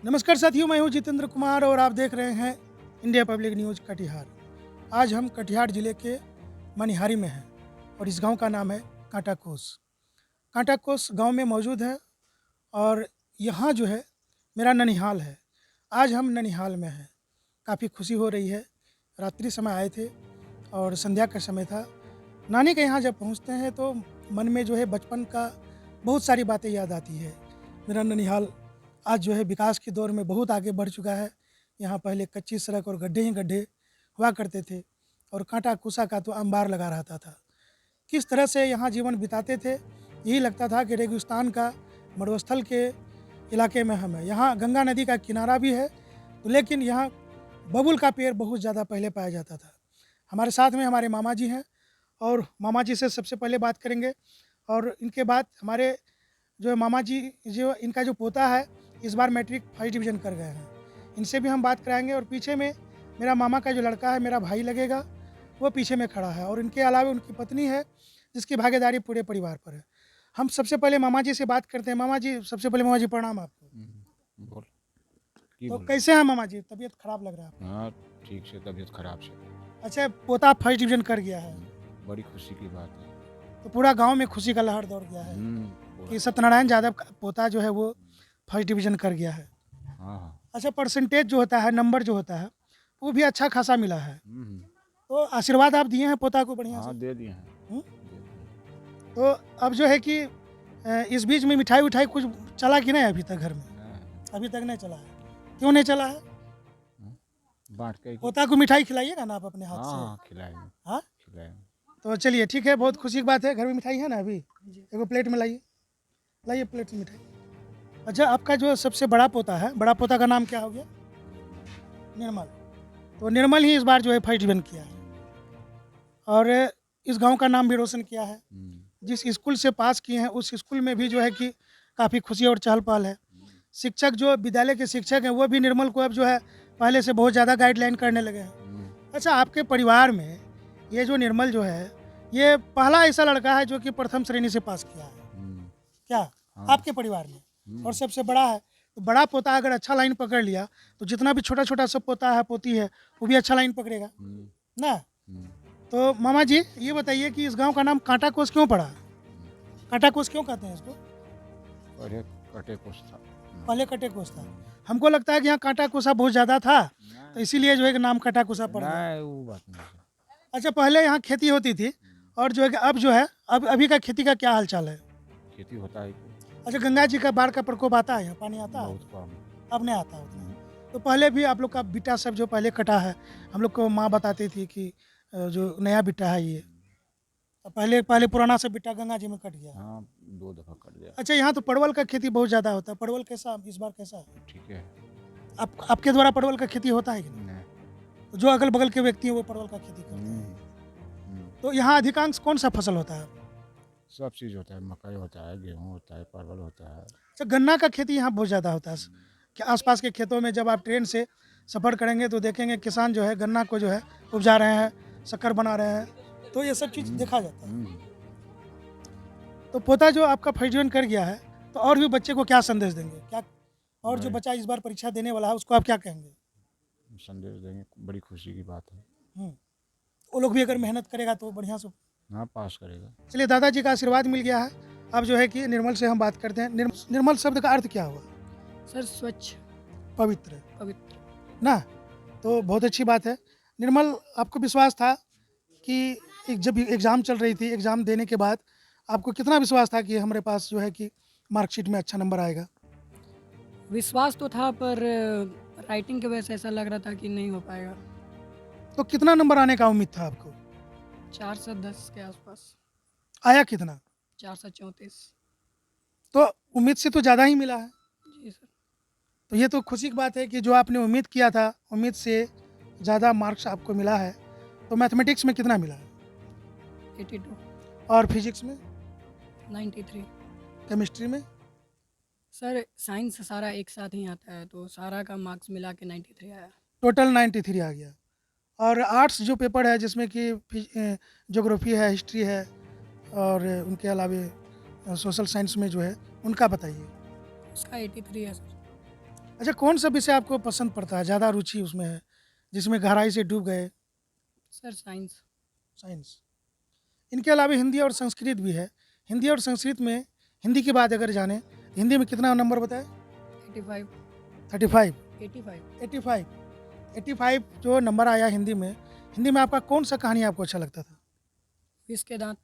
नमस्कार साथियों, मैं हूं जितेंद्र कुमार और आप देख रहे हैं इंडिया पब्लिक न्यूज़ कटिहार। आज हम कटिहार ज़िले के मनिहारी में हैं और इस गांव का नाम है कांटाकोस। कांटाकोस गांव में मौजूद है और यहाँ जो है मेरा ननिहाल है। आज हम ननिहाल में हैं। काफ़ी खुशी हो रही है। रात्रि समय आए थे और संध्या का समय था। नानी के यहाँ जब पहुँचते हैं तो मन में जो है बचपन का बहुत सारी बातें याद आती है। मेरा ननिहाल आज जो है विकास के दौर में बहुत आगे बढ़ चुका है। यहाँ पहले कच्ची सड़क और गड्ढे ही गड्ढे हुआ करते थे और कांटा कुसा का तो अंबार लगा रहता था। किस तरह से यहाँ जीवन बिताते थे, यही लगता था कि रेगिस्तान का मरुस्थल के इलाके में हम हैं। यहाँ गंगा नदी का किनारा भी है तो लेकिन यहाँ बबुल का पेड़ बहुत ज़्यादा पहले पाया जाता था। हमारे साथ में हमारे मामा जी हैं और मामा जी से सबसे पहले बात करेंगे और इनके बाद हमारे जो मामा जी जो इनका जो पोता है इस बार मैट्रिक फर्स्ट डिवीज़न कर गए हैं, इनसे भी हम बात कराएंगे। और पीछे में मेरा मामा का जो लड़का है, मेरा भाई लगेगा, वो पीछे में खड़ा है और इनके अलावा उनकी पत्नी है जिसकी भागीदारी पूरे परिवार पर है। हम सबसे पहले मामा जी से बात करते हैं। मामा जी, सबसे पहले मामा जी प्रणाम आपको। बोल तो बोल। कैसे हैं मामा जी? तबीयत खराब लग रहा है आपकी। हाँ, ठीक से तबीयत खराब से। अच्छा, पोता फर्स्ट डिवीज़न कर गया है बड़ी खुशी की बात है। तो पूरा गांव में खुशी का लहर दौड़ गया है पूरा। कि सत्यनारायण यादव का पोता जो है वो फर्स्ट डिवीज़न कर गया है। हाँ हाँ। अच्छा, परसेंटेज जो होता है, नंबर जो होता है, वो भी अच्छा खासा मिला है। हम्म, तो आशीर्वाद आप दिए हैं पोता को बढ़िया से। हाँ दे दिए हैं। हुँ? दे दिए। तो अब जो है कि इस बीच में मिठाई उठाई कुछ चला कि नहीं अभी तक घर में? हाँ, अभी तक नहीं चला है। क्यों नहीं चला है? हाँ, बांट के पोता को मिठाई खिलाइएगा ना आप अपने हाथ से। हाँ खिलाएंगे। हाँ? खिलाएंगे। तो चलिए ठीक है, बहुत खुशी की बात है। घर में मिठाई है ना अभी? एगो प्लेट में लाइए। लाइए प्लेट में मिठाई। अच्छा, आपका जो सबसे बड़ा पोता है, बड़ा पोता का नाम क्या हो गया? निर्मल। तो निर्मल ही इस बार जो है फर्स्ट डिवीज़न किया है और इस गाँव का नाम भी रोशन किया है। जिस स्कूल से पास किए हैं उस स्कूल में भी जो है कि काफ़ी खुशी और चहल पहल है। शिक्षक जो विद्यालय के शिक्षक हैं वो भी निर्मल को अब जो है पहले से बहुत ज़्यादा गाइडलाइन करने लगे हैं। अच्छा, आपके परिवार में ये जो निर्मल जो है ये पहला ऐसा लड़का है जो कि प्रथम श्रेणी से पास किया है क्या? हाँ। आपके परिवार में और सबसे बड़ा है। तो बड़ा पोता अगर अच्छा लाइन पकड़ लिया तो जितना भी छोटा छोटा सब पोता है पोती है वो भी अच्छा लाइन पकड़ेगा ना। तो मामा जी ये बताइए कि इस गांव का नाम कांटा कोस क्यों पड़ा? कांटा कोस क्यों कहते हैं इसको? पहले कटे कुछ था। पहले कटे कोस था। हमको लगता है कि यहाँ कांटा कोसा बहुत ज़्यादा था तो इसीलिए जो है कि नाम कांटा कोसा पड़ गया। नहीं, वो बात नहीं है। अच्छा, पहले यहाँ खेती होती थी और जो है कि अब जो है अब अभी का खेती का क्या हाल चाल है? खेती होता है अच्छा, गंगा जी का बाढ़ का प्रकोप आता है, यहाँ पानी आता है? बहुत कम। अब नहीं आता उतना। तो पहले भी आप लोग का बिट्टा सब जो पहले कटा है, हम लोग को माँ बताती थी कि जो नया बिट्टा है ये तो पहले पहले पुराना सब बिट्टा गंगा जी में कट गया। हाँ, 2 दफ़ा कट गया। अच्छा, यहाँ तो परवल का खेती बहुत ज़्यादा होता है। परवल कैसा इस बार कैसा है? ठीक है। आपके द्वारा परवल का खेती होता है कि नहीं? नहीं। जो अगल बगल के व्यक्ति हैं वो परवल का खेती करते हैं। तो यहाँ अधिकांश कौन सा फसल होता है? सब चीज़ होता है, मकई होता है, गेहूँ होता है, परवल होता है। अच्छा, गन्ना का खेती यहाँ बहुत ज़्यादा होता है कि आसपास के खेतों में जब आप ट्रेन से सफ़र करेंगे तो देखेंगे किसान जो है गन्ना को जो है उपजा रहे हैं, शक्कर बना रहे हैं, तो ये सब चीज़ देखा जाता है। तो पोता जो आपका फर्स्ट डिवीज़न कर गया है तो और भी बच्चे को क्या संदेश देंगे क्या? और जो बच्चा इस बार परीक्षा देने वाला है उसको आप क्या कहेंगे? संदेश देंगे, बड़ी खुशी की बात है। वो लोग भी अगर मेहनत करेगा तो बढ़िया से। हाँ, पास करेगा। चलिए, दादाजी का आशीर्वाद मिल गया है। अब जो है कि निर्मल से हम बात करते हैं। निर्मल शब्द का अर्थ क्या हुआ? सर स्वच्छ, पवित्र पवित्र। ना। तो बहुत अच्छी बात है। निर्मल, आपको विश्वास था कि जब एग्ज़ाम चल रही थी, एग्ज़ाम देने के बाद आपको कितना विश्वास था कि हमारे पास जो है कि मार्कशीट में अच्छा नंबर आएगा? विश्वास तो था पर राइटिंग की वजह से ऐसा लग रहा था कि नहीं हो पाएगा। तो कितना नंबर आने का उम्मीद था आपको? 410 के आसपास। आया कितना? 434। तो उम्मीद से तो ज़्यादा ही मिला है। जी सर। तो ये तो खुशी की बात है कि जो आपने उम्मीद किया था, उम्मीद से ज़्यादा मार्क्स आपको मिला है। तो मैथमेटिक्स में कितना मिला है? 82। और फिजिक्स में? 93। केमिस्ट्री में? सर साइंस सारा एक साथ ही आता है तो सारा का मार्क्स मिला के 93 आया। टोटल 93 आ गया। और आर्ट्स जो पेपर है जिसमें कि ज्योग्राफी है, हिस्ट्री है और उनके अलावे सोशल साइंस में जो है उनका बताइए। उसका 83 है सर। अच्छा, कौन सा विषय आपको पसंद पड़ता है, ज़्यादा रुचि उसमें है, जिसमें गहराई से डूब गए? Sir science. साइंस। इनके अलावा हिंदी और संस्कृत भी है। हिंदी और संस्कृत में हिंदी की बात अगर जानें, हिंदी में कितना नंबर बताएँ? 85। 35, 85। 85, 85 जो नंबर आया हिंदी में आपका कौन-सा कहानी आपको अच्छा लगता था? विष के दांत।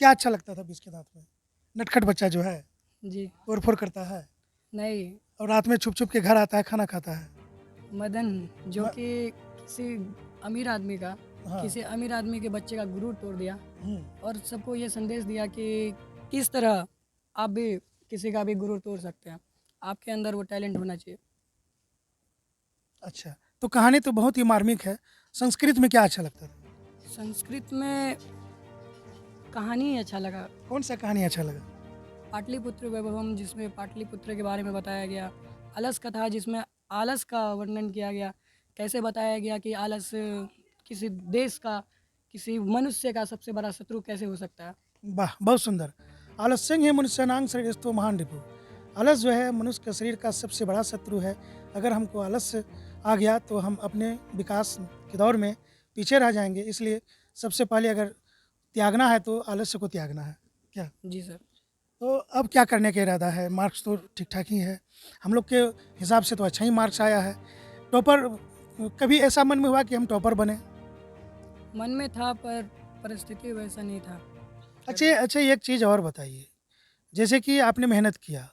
क्या अच्छा लगता था बिस्किट के दाँत में? नटखट बच्चा जो है, जी। तोड़-फोड़ करता है नहीं, और रात में छुप-छुप के घर आता है, खाना खाता है। मदन जो म कि किसी अमीर आदमी का हाँ। किसी अमीर आदमी के बच्चे का गुरूर तोड़ दिया हुँ। और सबको ये संदेश दिया कि किस तरह आप भी किसी का भी गुरूर तोड़ सकते हैं। आपके अंदर वो टैलेंट होना चाहिए। अच्छा, तो कहानी तो बहुत ही मार्मिक है। संस्कृत में क्या अच्छा लगता था? संस्कृत में कहानी ही अच्छा लगा। कौन-सा कहानी अच्छा लगा? पाटलिपुत्र वैभवम जिसमें पाटलिपुत्र के बारे में बताया गया। आलस कथा जिसमें आलस का वर्णन किया गया। कैसे बताया गया कि आलस किसी देश का, किसी मनुष्य का सबसे बड़ा शत्रु कैसे हो सकता है। वाह! बहुत सुंदर। आलस्यं हि मनुष्यानां शरीरस्थो महान रिपुः। आलस जो है मनुष्य के शरीर का सबसे बड़ा शत्रु है। अगर हमको आलस्य आ गया तो हम अपने विकास के दौर में पीछे रह जाएँगे। इसलिए सबसे पहले अगर त्यागना है तो आलस्य को त्यागना है। क्या? जी सर। तो अब क्या करने का इरादा है? मार्क्स तो ठीक-ठाक ही है। हम लोग के हिसाब से तो अच्छा ही मार्क्स आया है। टॉपर कभी ऐसा मन में हुआ कि हम टॉपर बने? मन में था पर परिस्थिति वैसा नहीं था। अच्छा एक चीज़ और बताइए, जैसे कि आपने मेहनत किया,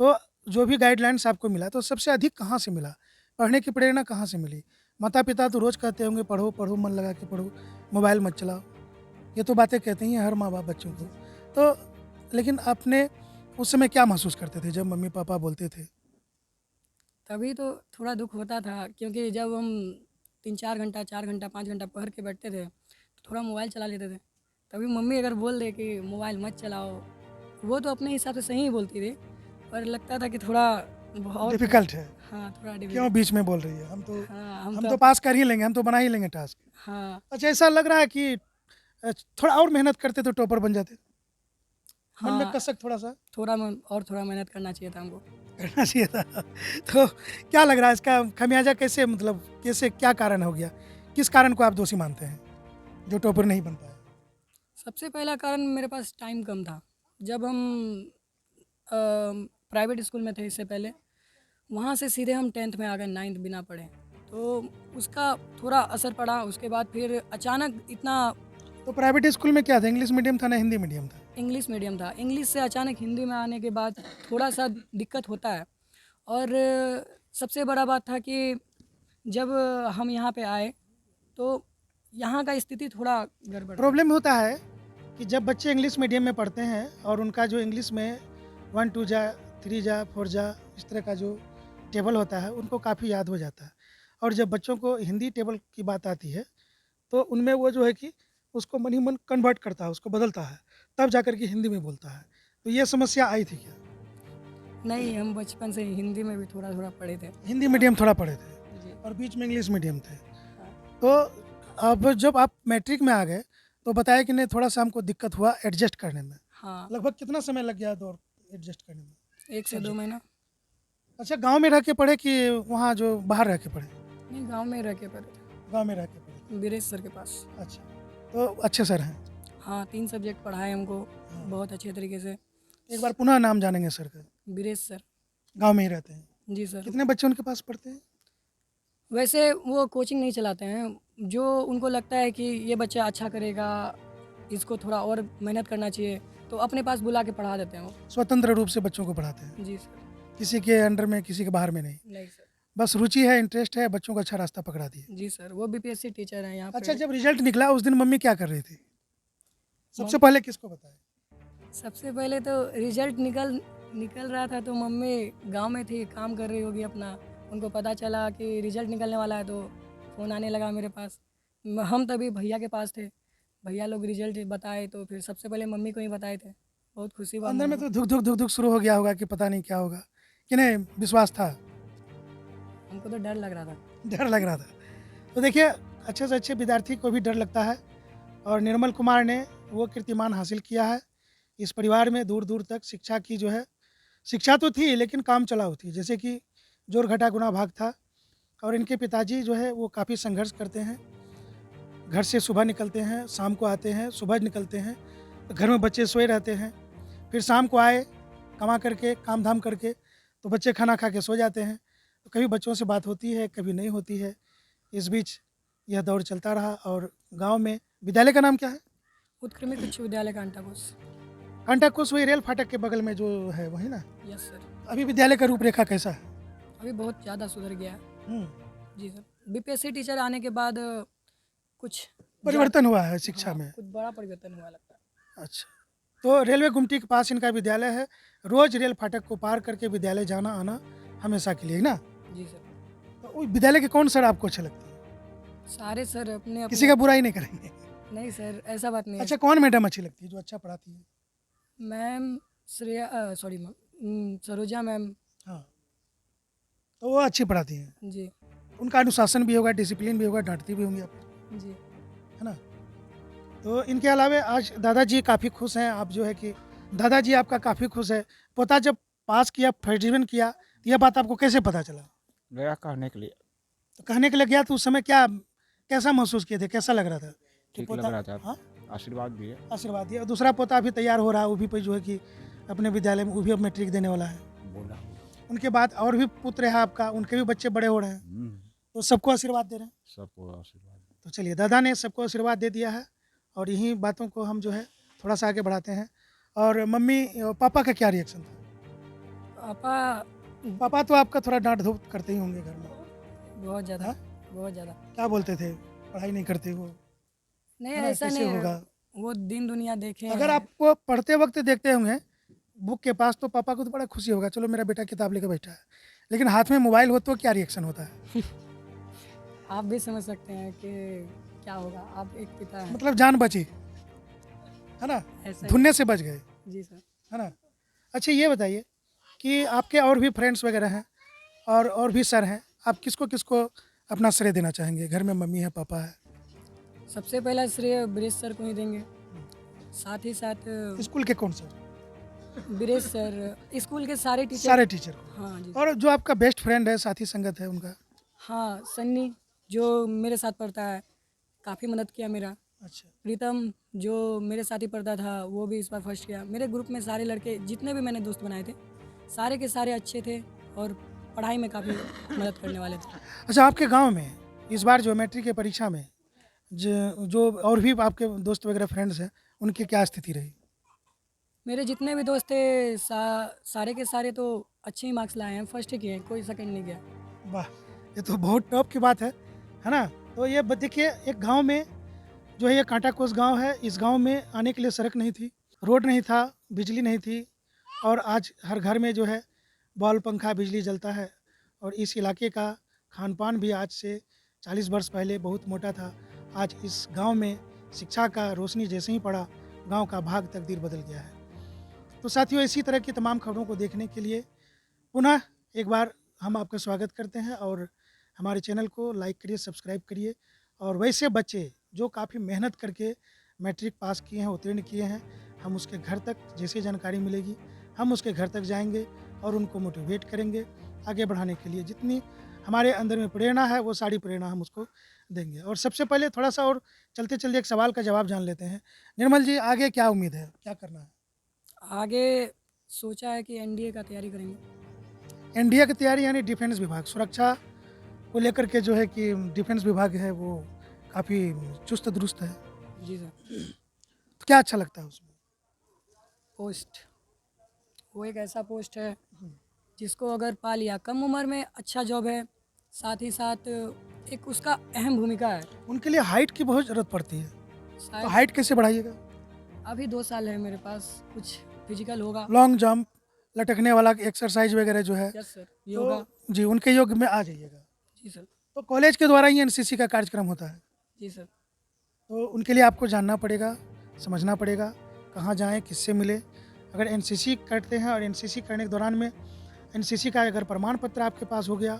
तो जो भी गाइडलाइंस आपको मिला तो सबसे अधिक कहाँ से मिला? पढ़ने की प्रेरणा कहाँ से मिली? माता-पिता तो रोज़ कहते होंगे पढ़ो, पढ़ो, मन लगा के पढ़ो, मोबाइल मत चलाओ। ये तो बातें कहते ही हैं हर माँ-बाप बच्चों को। तो लेकिन आपने उस समय क्या महसूस करते थे जब मम्मी-पापा बोलते थे? तभी तो थोड़ा दुख होता था क्योंकि जब हम 3-4 घंटा, 4 घंटा, 5 घंटा पढ़ के बैठते थे तो थोड़ा मोबाइल चला लेते थे। तभी मम्मी अगर बोल दे कि मोबाइल मत चलाओ, वो तो अपने हिसाब से सही ही बोलती थी, पर लगता था कि थोड़ा और थोड़ा। डिफ़िकल्ट है। हाँ, थोड़ा क्यों डिफ़िकल्ट। बीच में बोल रही है? हाँ, हम हम तो तो पास कर ही लेंगे, हम तो बना ही लेंगे टास्क। हाँ, अच्छा ऐसा लग रहा है कि थोड़ा और मेहनत करते तो टॉपर बन जाते? मन में हाँ, कसक थोड़ा-सा थोड़ा मेहनत करना चाहिए था हमको। करना चाहिए था। तो क्या लग रहा है इसका खमियाजा कैसे मतलब कैसे क्या कारण हो गया? किस कारण को आप दोषी मानते हैं, जो टॉपर नहीं बन पाए? सबसे पहला कारण मेरे पास टाइम कम था। जब हम प्राइवेट स्कूल में थे इससे पहले, वहाँ से सीधे हम 10th में आ गए 9th बिना पढ़े। तो उसका थोड़ा असर पड़ा। उसके बाद फिर अचानक इतना तो प्राइवेट स्कूल में क्या था? इंग्लिश मीडियम था ना हिंदी मीडियम था? इंग्लिश मीडियम था। इंग्लिश से अचानक हिंदी में आने के बाद थोड़ा-सा दिक्कत होता है। और सबसे बड़ा बात था कि जब हम यहाँ पे आए, तो यहाँ का स्थिति थोड़ा गड़बड़ था। प्रॉब्लम होता है कि जब बच्चे इंग्लिश मीडियम में पढ़ते हैं और उनका जो इंग्लिश में 1 2 जा, 3 जा, 4 जा इस तरह का जो टेबल होता है उनको काफ़ी याद हो जाता है। और जब बच्चों को हिंदी टेबल की बात आती है तो उनमें वो जो है कि उसको मन ही मन कन्वर्ट करता है, उसको बदलता है, तब जाकर के हिंदी में बोलता है। तो ये समस्या आई थी क्या? नहीं, हम बचपन से ही हिंदी में भी थोड़ा-थोड़ा पढ़े थे। हिंदी मीडियम थोड़ा पढ़े थे जी। और बीच में इंग्लिश मीडियम थे। हाँ। तो अब जब आप मैट्रिक में आ गए तो बताया कि नहीं थोड़ा-सा हमको दिक्कत हुआ एडजस्ट करने में। हाँ, लगभग कितना समय लग गया दौर एडजस्ट करने में? 1 से 2 सब्जेक्ट महीना। अच्छा गाँव में रह के पढ़े कि वहाँ जो बाहर रह के पढ़े? नहीं, गाँव में ही रह के पढ़े थे, गाँव में रह के पढ़े। बीरेश सर के पास। अच्छा, तो अच्छे सर हैं। हाँ, 3 सब्जेक्ट पढ़ाए हमको हाँ। बहुत अच्छे तरीके से। एक बार पुनः नाम जानेंगे सर का। बीरेश सर। गाँव में ही रहते हैं। जी सर। कितने बच्चे उनके पास पढ़ते हैं? वैसे वो कोचिंग नहीं चलाते हैं। जो उनको लगता है कि ये बच्चा अच्छा करेगा, इसको थोड़ा और मेहनत करना चाहिए, तो अपने पास बुला के पढ़ा देते हैं वो। स्वतंत्र रूप से बच्चों को पढ़ाते हैं। जी सर। किसी के अंडर में, किसी के बाहर में नहीं। नहीं सर। बस रुचि है, इंटरेस्ट है, बच्चों को अच्छा रास्ता पकड़ा दिए। जी सर, वो बीपीएससी टीचर हैं यहाँ अच्छा पे। जब रिजल्ट निकला उस दिन मम्मी क्या कर रही थी? सबसे मम पहले किसको बताया? सबसे पहले तो रिजल्ट निकल रहा था तो मम्मी गाँव में थी, काम कर रही होगी अपना। उनको पता चला कि रिजल्ट निकलने वाला है तो फ़ोन आने लगा मेरे पास। हम तभी भैया के पास थे। भैया लोग रिजल्ट बताए तो फिर सबसे पहले मम्मी को ही बताए थे। बहुत खुशी हुआ अंदर में मम्मी तो को। धुक धुक धुक धुक शुरू हो गया होगा कि पता नहीं क्या होगा कि नहीं विश्वास था? हमको तो डर लग रहा था। डर लग रहा था। तो देखिए अच्छे से अच्छे विद्यार्थी को भी डर लगता है और निर्मल कुमार ने वो कीर्तिमान हासिल किया है। इस परिवार में दूर दूर तक शिक्षा की जो है शिक्षा तो थी लेकिन काम चलाऊ थी। जैसे कि जोर घटा गुना भाग था। और इनके पिताजी जो है वो काफ़ी संघर्ष करते हैं। घर से सुबह निकलते हैं, शाम को आते हैं, सुबह निकलते हैं, तो घर में बच्चे सोए रहते हैं। फिर शाम को आए, कमा करके, काम धाम करके, तो बच्चे खाना खा के सो जाते हैं। तो कभी बच्चों से बात होती है, कभी नहीं होती है। इस बीच यह दौर चलता रहा और गाँव में विद्यालय का नाम क्या है? उत्क्रमित उच्च विद्यालय कांटाकोस। कांटाकोस, वही रेल फाटक के बगल में जो है वही ना? Yes sir. अभी विद्यालय का रूपरेखा कैसा है? अभी बहुत ज़्यादा सुधर गया है। हम्म, जी सर। बीपीएससी टीचर आने के बाद कुछ परिवर्तन हुआ है शिक्षा हाँ, में। कुछ बड़ा परिवर्तन हुआ लगता है। अच्छा, तो रेलवे गुमटी के पास इनका विद्यालय है। रोज रेल फाटक को पार करके विद्यालय जाना आना हमेशा के लिए, ना? जी सर। तो उस विद्यालय के कौन सर आपको अच्छे लगते हैं? सारे सर अपने किसी अपने का बुराई नहीं करेंगे। नहीं सर, ऐसा बात नहीं है। अच्छा, कौन मैडम अच्छी लगती है जो अच्छा पढ़ाती है? Ma'am sorry ma'am, Saroja ma'am. हाँ, तो वो अच्छी पढ़ाती हैं। जी उनका अनुशासन भी होगा, डिसिप्लिन भी होगा, डांटती भी होंगी आपको, जी। है ना? तो इनके अलावा आज दादाजी काफ़ी खुश हैं। आप जो है कि दादाजी आपका काफ़ी खुश है। पोता जब पास किया, फर्स्ट डिवीजन किया, तो यह बात आपको कैसे पता चला? गया कहने के लिए। तो कहने के लिए गया तो उस समय क्या, कैसा महसूस किए थे, कैसा लग रहा था कि ठीक लग पोता? रहा था। हाँ, आशीर्वाद दिए। आशीर्वाद दिया। और दूसरा पोता अभी तैयार हो रहा है, वो भी जो है कि अपने विद्यालय में वो भी अब मैट्रिक देने वाला है। बोला। उनके बाद और भी पुत्र है आपका, उनके भी बच्चे बड़े हो रहे हैं, तो सबको आशीर्वाद दे रहे हैं। सबको आशीर्वाद। तो चलिए, दादा ने सबको आशीर्वाद दे दिया है और यही बातों को हम जो है थोड़ा सा आगे बढ़ाते हैं। और मम्मी पापा का क्या रिएक्शन था? पापा पापा तो आपका थोड़ा डांट धूप करते ही होंगे घर में, बहुत ज़्यादा, हाँ? बहुत ज़्यादा। क्या बोलते थे? पढ़ाई नहीं करते हो, नहीं है ना, ऐसा कैसे नहीं है। होगा? वो दिन दुनिया देखे अगर हैं। आपको पढ़ते वक्त देखते होंगे बुक के पास, तो पापा को तो बड़ा खुशी होगा, चलो मेरा बेटा किताब लेकर बैठा है। लेकिन हाथ में मोबाइल हो तो क्या रिएक्शन होता है? आप भी समझ सकते हैं कि क्या होगा। आप एक पिता हैं। मतलब जान बची, है ना? ऐसा ही। धुनने से बच गए, जी सर। है ना? अच्छा, ये बताइए कि आपके और भी फ्रेंड्स वगैरह हैं और भी सर हैं, आप किसको किसको अपना श्रेय देना चाहेंगे? घर में मम्मी है, पापा है। सबसे पहला श्रेय ब्रिज सर को ही देंगे। साथ ही साथ स्कूल के कौन सर? ब्रिज सर, स्कूल के सारे टीचर। सारे टीचर को। हाँ जी। और जो आपका बेस्ट फ्रेंड है, साथी संगत है उनका? हाँ, सन्नी जो मेरे साथ पढ़ता है, काफ़ी मदद किया मेरा। अच्छा, प्रीतम जो मेरे साथ ही पढ़ता था, वो भी इस बार फर्स्ट किया। मेरे ग्रुप में सारे लड़के जितने भी मैंने दोस्त बनाए थे, सारे के सारे अच्छे थे और पढ़ाई में काफ़ी मदद करने वाले थे। अच्छा, आपके गांव में इस बार जो मैट्रिक की परीक्षा में जो और भी आपके दोस्त वगैरह फ्रेंड्स हैं, उनकी क्या स्थिति रही? मेरे जितने भी दोस्त थे सारे के सारे तो अच्छे ही मार्क्स लाए हैं, फर्स्ट ही किए, कोई सेकंड नहीं गया। वाह, ये तो बहुत टॉप की बात है ना? तो ये देखिए, एक गांव में जो है, ये कांटाकोस गांव है, इस गांव में आने के लिए सड़क नहीं थी, रोड नहीं था, बिजली नहीं थी, और आज हर घर में जो है बॉल पंखा बिजली जलता है। और इस इलाके का खान पान भी आज से 40 वर्ष पहले बहुत मोटा था। आज इस गांव में शिक्षा का रोशनी जैसे ही पड़ा, गांव का भाग तकदीर बदल गया है। तो साथियों, इसी तरह की तमाम खबरों को देखने के लिए पुनः एक बार हम आपका स्वागत करते हैं, और हमारे चैनल को लाइक करिए, सब्सक्राइब करिए। और वैसे बच्चे जो काफ़ी मेहनत करके मैट्रिक पास किए हैं, उत्तीर्ण किए हैं, हम उसके घर तक जैसे जानकारी मिलेगी, हम उसके घर तक जाएंगे और उनको मोटिवेट करेंगे आगे बढ़ाने के लिए। जितनी हमारे अंदर में प्रेरणा है, वो सारी प्रेरणा हम उसको देंगे। और सबसे पहले थोड़ा सा और चलते चलते एक सवाल का जवाब जान लेते हैं। निर्मल जी, आगे क्या उम्मीद है, क्या करना है? आगे सोचा है कि एनडीए का तैयारी करेंगे। एनडीए की तैयारी, यानी डिफेंस विभाग, सुरक्षा को लेकर के जो है कि डिफेंस विभाग है वो काफ़ी चुस्त दुरुस्त है। जी सर। तो क्या अच्छा लगता है उसमें? पोस्ट, वो एक ऐसा पोस्ट है जिसको अगर पा लिया, कम उम्र में अच्छा जॉब है, साथ ही साथ एक उसका अहम भूमिका है। उनके लिए हाइट की बहुत ज़रूरत पड़ती है, तो शायद हाइट कैसे बढ़ाइएगा? अभी 2 साल है मेरे पास, कुछ फिजिकल होगा। लॉन्ग जंप, लटकने वाला एक्सरसाइज वगैरह जो है, यस सर, योगा। तो जी उनके योग में आ जाइएगा। जी सर। तो कॉलेज के द्वारा ही एनसीसी का कार्यक्रम होता है, जी सर। तो उनके लिए आपको जानना पड़ेगा, समझना पड़ेगा, कहाँ जाएं, किससे मिले। अगर एनसीसी करते हैं और एनसीसी करने के दौरान में एनसीसी का अगर प्रमाण पत्र आपके पास हो गया,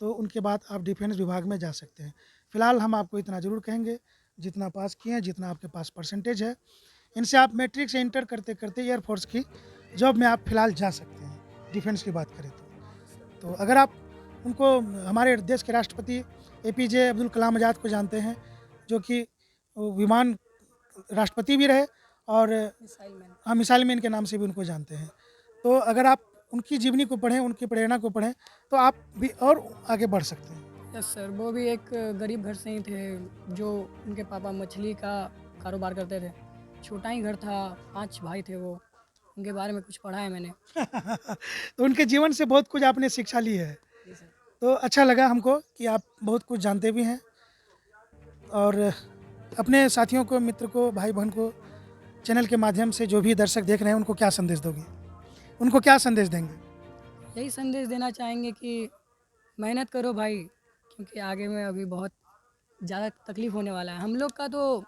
तो उनके बाद आप डिफेंस विभाग में जा सकते हैं। फ़िलहाल हम आपको इतना ज़रूर कहेंगे, जितना पास किए हैं, जितना आपके पास परसेंटेज है, इनसे आप मैट्रिक से इंटर करते करते एयरफोर्स की जॉब में आप फ़िलहाल जा सकते हैं, डिफेंस की बात करें तो। अगर आप उनको हमारे देश के राष्ट्रपति APJ अब्दुल कलाम आज़ाद को जानते हैं, जो कि विमान राष्ट्रपति भी रहे और मिसाइल मैन। हम मिसाइल मैन के नाम से भी उनको जानते हैं। तो अगर आप उनकी जीवनी को पढ़ें, उनकी प्रेरणा को पढ़ें, तो आप भी और आगे बढ़ सकते हैं। यस सर, वो भी एक गरीब घर से ही थे, जो उनके पापा मछली का कारोबार करते थे। छोटा ही घर था, 5 भाई थे वो। उनके बारे में कुछ पढ़ा है मैंने। तो उनके जीवन से बहुत कुछ आपने शिक्षा ली है। जी सर। तो अच्छा लगा हमको कि आप बहुत कुछ जानते भी हैं और अपने साथियों को, मित्र को, भाई बहन को चैनल के माध्यम से जो भी दर्शक देख रहे हैं उनको क्या संदेश दोगे? उनको क्या संदेश देंगे? यही संदेश देना चाहेंगे कि मेहनत करो भाई, क्योंकि आगे में अभी बहुत ज़्यादा तकलीफ़ होने वाला है। हम लोग का तो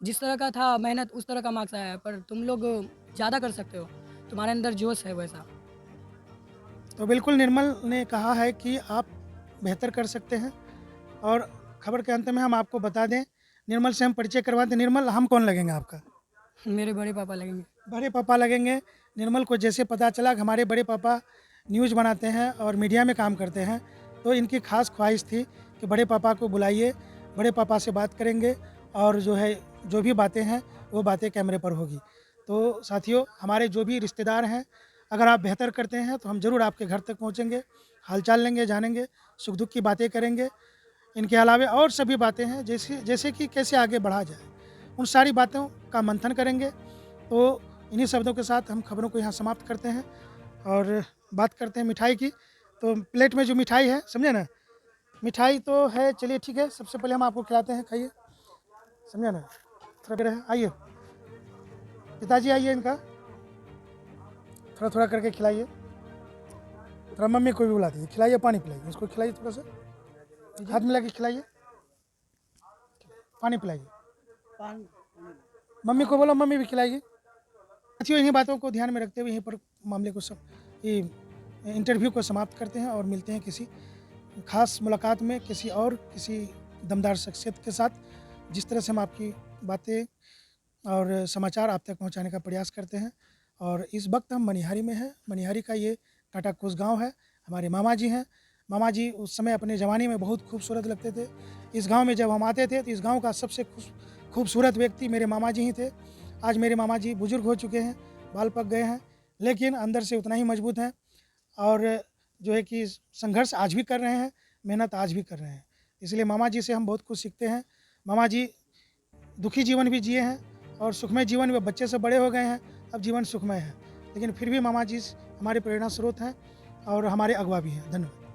जिस तरह का था मेहनत, उस तरह का मार्क्स आया है, पर तुम लोग ज़्यादा कर सकते हो, तुम्हारे अंदर जोश है वैसा। तो बिल्कुल निर्मल ने कहा है कि आप बेहतर कर सकते हैं और खबर के अंत में हम आपको बता दें, निर्मल से हम परिचय करवा दें। निर्मल, हम कौन लगेंगे आपका? मेरे बड़े पापा लगेंगे। बड़े पापा लगेंगे। निर्मल को जैसे पता चला कि हमारे बड़े पापा न्यूज़ बनाते हैं और मीडिया में काम करते हैं, तो इनकी खास ख्वाहिश थी कि बड़े पापा को बुलाइए, बड़े पापा से बात करेंगे और जो है जो भी बातें हैं वो बातें कैमरे पर होगी। तो साथियों, हमारे जो भी रिश्तेदार हैं, अगर आप बेहतर करते हैं तो हम ज़रूर आपके घर तक पहुँचेंगे, हालचाल लेंगे, जानेंगे, सुख दुख की बातें करेंगे। इनके अलावा और सभी बातें हैं, जैसे जैसे कि कैसे आगे बढ़ा जाए, उन सारी बातों का मंथन करेंगे। तो इन्हीं शब्दों के साथ हम खबरों को यहाँ समाप्त करते हैं और बात करते हैं मिठाई की। तो प्लेट में जो मिठाई है, समझे ना, मिठाई तो है, चलिए ठीक है, सबसे पहले हम आपको खिलाते हैं, खाइए, समझे ना। थोड़ा देर है, आइए पिताजी, आइए, इनका थोड़ा थोड़ा करके खिलाइए। थोड़ा मम्मी को भी बुला दीजिए, खिलाइए, पानी पिलाइए, इसको खिलाइए, थोड़ा सा हाथ मिला के खिलाइए, पानी पिलाइए, मम्मी को बोलो, मम्मी भी खिलाइए। साथियों, इन्हीं बातों को ध्यान में रखते हुए यहीं पर मामले को इंटरव्यू को समाप्त करते हैं और मिलते हैं किसी खास मुलाकात में किसी दमदार शख्सियत के साथ, जिस तरह से हम आपकी बातें और समाचार आप तक पहुंचाने का प्रयास करते हैं। और इस वक्त हम मनिहारी में हैं। मनिहारी का ये कांटाकोस गांव है। हमारे मामा जी हैं। मामा जी उस समय अपने ज़माने में बहुत खूबसूरत लगते थे। इस गांव में जब हम आते थे तो इस गांव का सबसे खूबसूरत व्यक्ति मेरे मामा जी ही थे। आज मेरे मामा जी बुजुर्ग हो चुके हैं, बाल पक गए हैं, लेकिन अंदर से उतना ही मजबूत हैं और जो है कि संघर्ष आज भी कर रहे हैं, मेहनत आज भी कर रहे हैं। इसलिए मामा जी से हम बहुत कुछ सीखते हैं। मामा जी दुखी जीवन भी जिए हैं और सुखमय जीवन में बच्चे से बड़े हो गए हैं, अब जीवन सुखमय है, लेकिन फिर भी मामा जी हमारे प्रेरणा स्रोत हैं और हमारे अगवा भी हैं। धन्यवाद।